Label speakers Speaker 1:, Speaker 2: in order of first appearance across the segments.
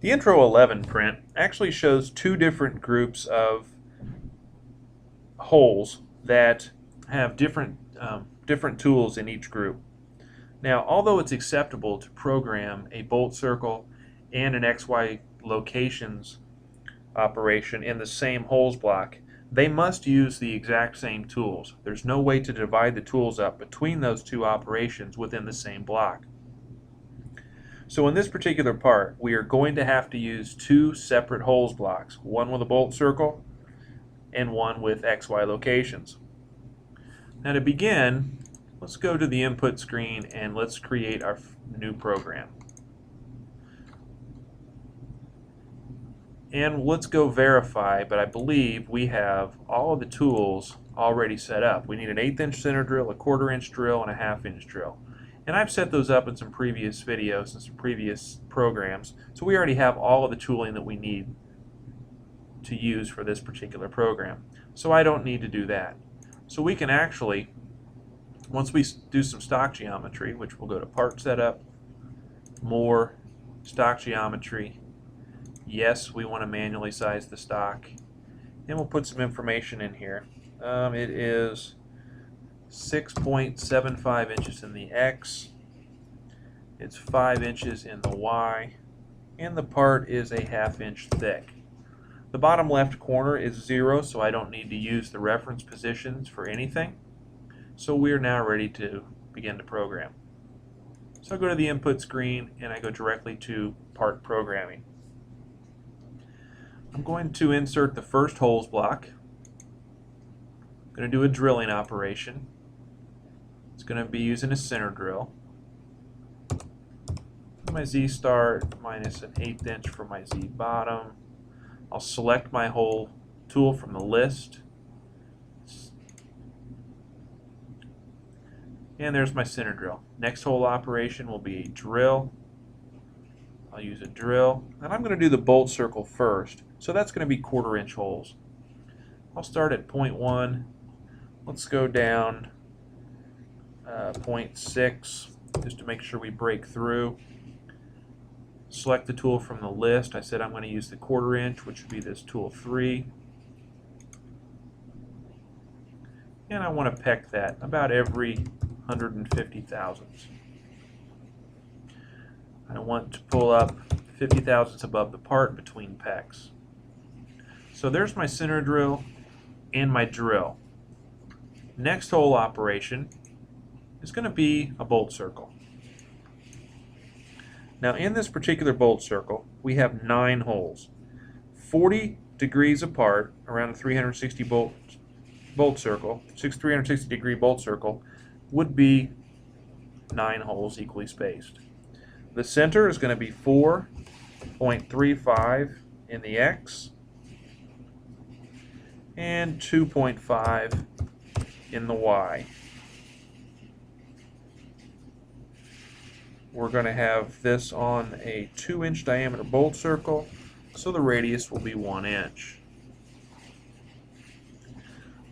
Speaker 1: The Intro 11 print actually shows two different groups of holes that have different tools in each group. Now, although it's acceptable to program a bolt circle and an XY locations operation in the same holes block, they must use the exact same tools. There's no way to divide the tools up between those two operations within the same block. So in this particular part, we are going to have to use two separate holes blocks, one with a bolt circle and one with XY locations. Now to begin, let's go to the input screen and let's create our new program. And let's go verify, but I believe we have all of the tools already set up. We need an 1/8 inch center drill, a 1/4 inch drill, and a 1/2 inch drill. And I've set those up in some previous videos and some previous programs, so we already have all of the tooling that we need to use for this particular program. So I don't need to do that. So we can actually, once we do some stock geometry, which we'll go to Part Setup, More, Stock Geometry. Yes, we want to manually size the stock. And we'll put some information in here. It is 6.75 inches in the X. It's 5 inches in the Y. And the part is a 1/2 inch thick. The bottom left corner is 0, so I don't need to use the reference positions for anything. So we are now ready to begin to program. So I go to the input screen and I go directly to part programming. I'm going to insert the first holes block. I'm going to do a drilling operation. It's going to be using a center drill. My Z start minus an 1/8 inch for my Z bottom. I'll select my hole tool from the list. And there's my center drill. Next hole operation will be a drill. I'll use a drill. And I'm going to do the bolt circle first. So that's going to be 1/4 inch holes. I'll start at 0.1. Let's go down 0.6 just to make sure we break through. Select the tool from the list. I said I'm going to use the 1/4 inch, which would be this tool 3. And I want to peck that about every 150 thousandths. I want to pull up 50 thousandths above the part between pecks. So there's my center drill and my drill. Next hole operation is going to be a bolt circle. Now in this particular bolt circle, we have 9 holes. 40 degrees apart, around a 360 bolt circle, 360 degree bolt circle, would be 9 holes equally spaced. The center is going to be 4.35 in the X and 2.5 in the Y. We're going to have this on a 2-inch diameter bolt circle, so the radius will be 1 inch.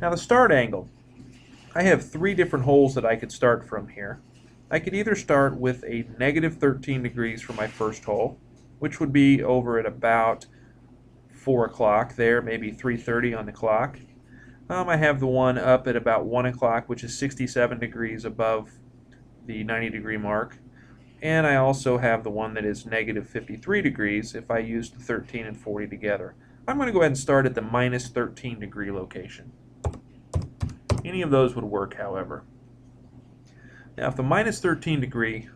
Speaker 1: Now the start angle. I have 3 different holes that I could start from here. I could either start with a negative 13 degrees for my first hole, which would be over at about 4 o'clock there, maybe 3:30 on the clock. I have the one up at about 1 o'clock, which is 67 degrees above the 90 degree mark. And I also have the one that is negative 53 degrees if I use the 13 and 40 together. I'm going to go ahead and start at the minus 13 degree location. Any of those would work, however. Now if the minus 13 degree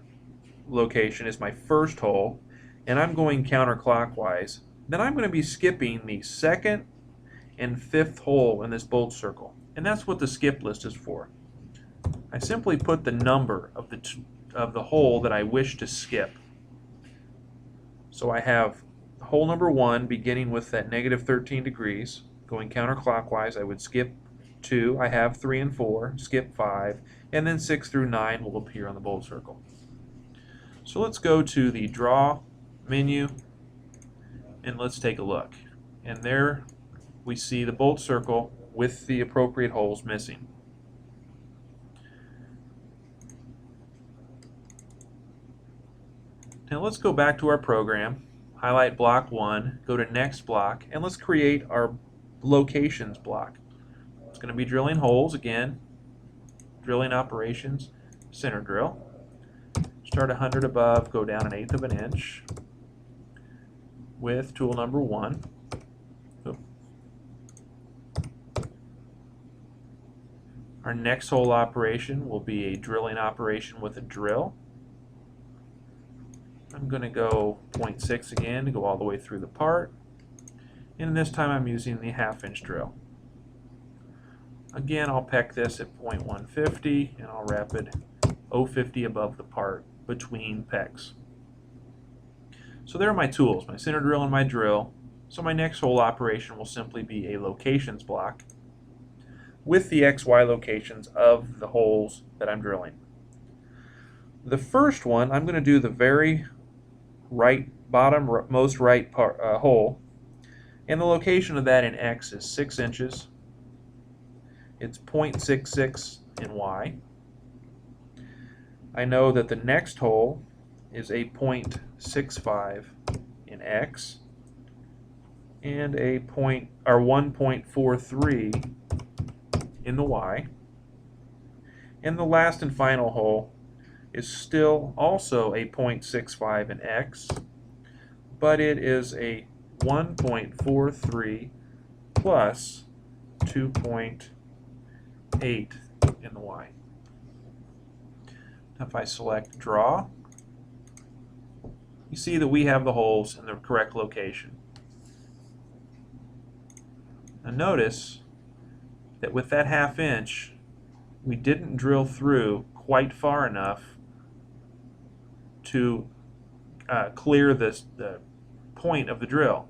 Speaker 1: location is my first hole and I'm going counterclockwise, then I'm going to be skipping the 2nd and 5th hole in this bolt circle. And that's what the skip list is for. I simply put the number of the hole that I wish to skip. So I have hole number 1 beginning with that negative 13 degrees. Going counterclockwise, I would skip 2. I have 3 and 4, skip 5, and then 6 through 9 will appear on the bolt circle. So let's go to the Draw menu and let's take a look. And there we see the bolt circle with the appropriate holes missing. Now let's go back to our program. highlight block 1, go to next block, and let's create our locations block. It's going to be drilling holes again, drilling operations, center drill. Start 100 above, go down 1/8 of an inch with tool number 1. Our next hole operation will be a drilling operation with a drill. I'm going to go 0.6 again to go all the way through the part, and this time I'm using the 1/2 inch drill. Again, I'll peck this at 0.150 and I'll rapid 0.50 above the part between pecks. So there are my tools, my center drill and my drill. So my next hole operation will simply be a locations block with the XY locations of the holes that I'm drilling. The first one, I'm going to do the very most right hole, and the location of that in X is 6 inches. It's 0.66 in Y. I know that the next hole is a 0.65 in X and a 1.43 in the Y. And the last and final hole is still also a 0.65 in X, but it is a 1.43 plus 2.8 in the Y. If I select draw, you see that we have the holes in the correct location. Now notice that with that 1/2 inch, we didn't drill through quite far enough to clear the point of the drill.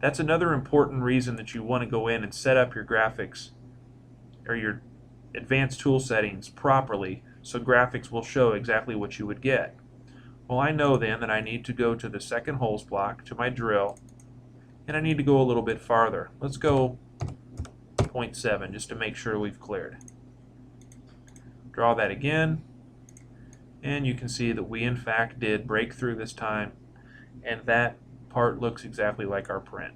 Speaker 1: That's another important reason that you want to go in and set up your graphics or your advanced tool settings properly, so graphics will show exactly what you would get. Well, I know then that I need to go to the second holes block, to my drill, and I need to go a little bit farther. Let's go 0.7 just to make sure we've cleared. Draw that again, and you can see that we in fact did break through this time, and that part looks exactly like our print.